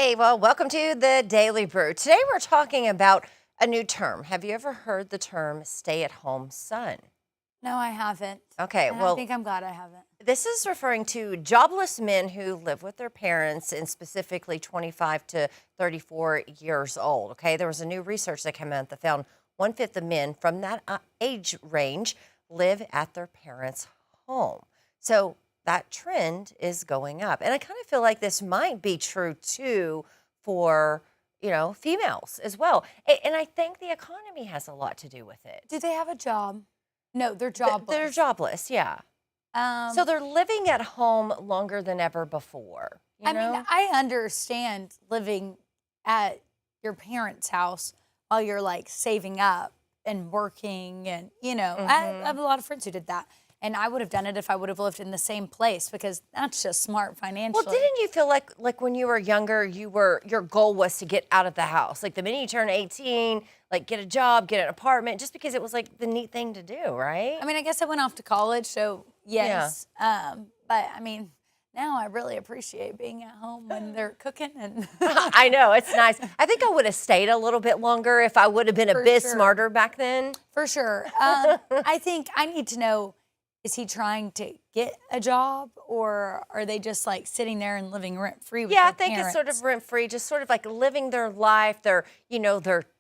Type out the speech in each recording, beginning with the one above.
Hey, well, welcome to the Daily Brew. Today we're talking about a new term. Have you ever heard the term stay-at-home son? No, I haven't. Okay, And well, I think I'm glad I haven't. this is referring to jobless men who live with their parents and specifically 25 to 34 years old. Okay, there was a new research that came out that found one-fifth of men from that age range live at their parents' home. So that trend is going up. And I kind of feel like this might be true too for, females as well. And I think the economy has a lot to do with it. Do they have a job? No, they're jobless. They're jobless, yeah. So they're living at home longer than ever before. I mean, I understand living at your parents' house while you're like saving up and working and, I have a lot of friends who did that. And I would have done it if I would have lived in the same place because that's just smart financially. Well, didn't you feel like when you were younger, your goal was to get out of the house? Like the minute you turn 18, like get a job, get an apartment, just because it was like the neat thing to do, right? I mean, I guess I went off to college, so yes. Yeah. But I mean, now I really appreciate being at home when they're cooking. And I know, it's nice. I think I would have stayed a little bit longer if I would have been a bit smarter back then. For sure. I think I need to know, is he trying to get a job or are they just like sitting there and living rent-free with their parents? Yeah, I think it's sort of rent-free, just sort of like living their life, their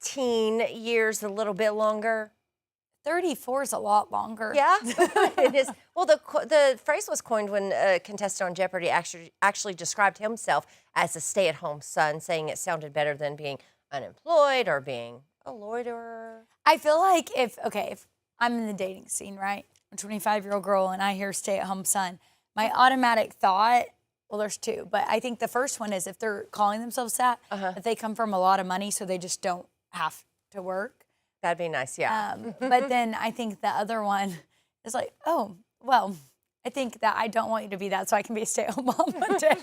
teen years a little bit longer. 34 is a lot longer. Yeah, it is. Well, the phrase was coined when a contestant on Jeopardy actually described himself as a stay-at-home son, saying it sounded better than being unemployed or being a loiterer. I feel like if I'm in the dating scene, right? I'm a 25-year-old girl and I hear stay-at-home son, my automatic thought, well, there's two, but I think the first one is if they're calling themselves that, that they come from a lot of money so they just don't have to work. That'd be nice, yeah. But then I think the other one is like, oh, well, I think that I don't want you to be that so I can be a stay-at-home mom one day.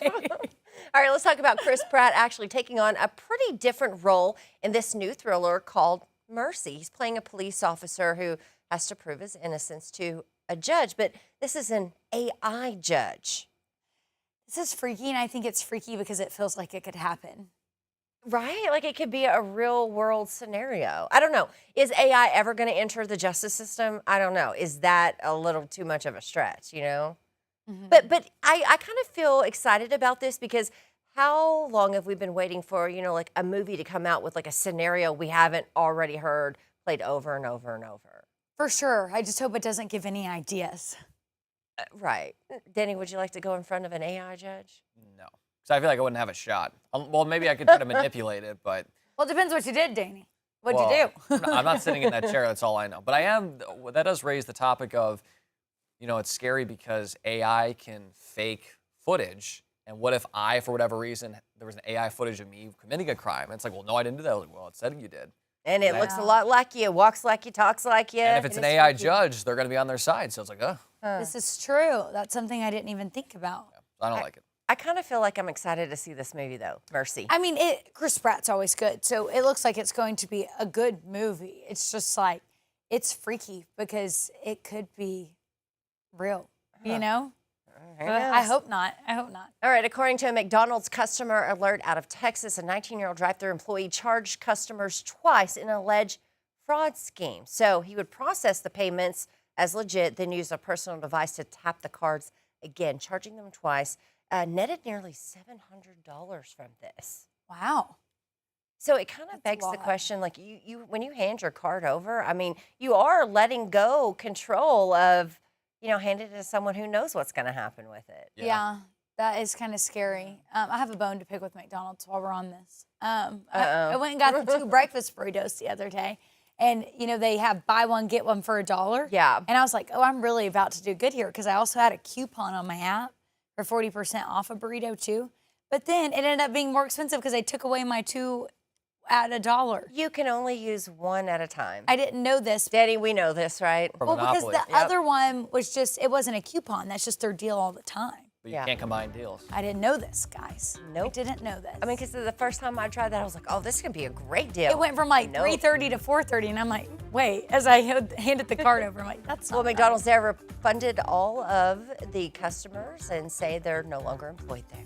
All right, let's talk about Chris Pratt actually taking on a pretty different role in this new thriller called Mercy. He's playing a police officer who has to prove his innocence to a judge, but this is an AI judge. This is freaky, and I think it's freaky because it feels like it could happen. Right? Like it could be a real world scenario. I don't know. Is AI ever going to enter the justice system? I don't know. Is that a little too much of a stretch, Mm-hmm. But I kind of feel excited about this because how long have we been waiting for, like a movie to come out with like a scenario we haven't already heard played over and over and over? For sure. I just hope it doesn't give any ideas. Right. Danny, would you like to go in front of an AI judge? No. Because I feel like I wouldn't have a shot. Well, maybe I could try to manipulate it, but... Well, it depends what you did, Danny. What'd you do? I'm not sitting in that chair, that's all I know. But that does raise the topic of, it's scary because AI can fake footage. And what if for whatever reason, there was an AI footage of me committing a crime? And it's like, well, no, I didn't do that. I was like, well, it said you did. And it looks a lot like you, walks like you, talks like you. And if it's an AI judge, they're going to be on their side. So it's like, This is true. That's something I didn't even think about. I don't like it. I kind of feel like I'm excited to see this movie, though. Mercy. I mean, Chris Pratt's always good. So it looks like it's going to be a good movie. It's just like, it's freaky because it could be real, I hope not. I hope not. All right. According to a McDonald's customer alert out of Texas, a 19-year-old drive-thru employee charged customers twice in an alleged fraud scheme. So he would process the payments as legit, then use a personal device to tap the cards again, charging them twice. Netted nearly $700 from this. Wow. So it kind of begs the question, like you when you hand your card over, I mean, you are letting go control of, hand it to someone who knows what's going to happen with it. Yeah, that is kind of scary. I have a bone to pick with McDonald's while we're on this. I went and got the 2 breakfast burritos the other day. And, they have buy one, get one for $1. Yeah. And I was like, oh, I'm really about to do good here because I also had a coupon on my app for 40% off a burrito too. But then it ended up being more expensive because they took away my 2 at $1. You can only use 1 at a time. I didn't know this. Danny, we know this, right? Well, because the other one was it wasn't a coupon. That's just their deal all the time. But you can't combine deals. I didn't know this, guys. Nope. I didn't know this. I mean, because the first time I tried that, I was like, oh, this can be a great deal. It went from like 3:30 to 4:30, and I'm like, wait, as I handed the card over, I'm like, that's not Well, McDonald's there refunded all of the customers and say they're no longer employed there.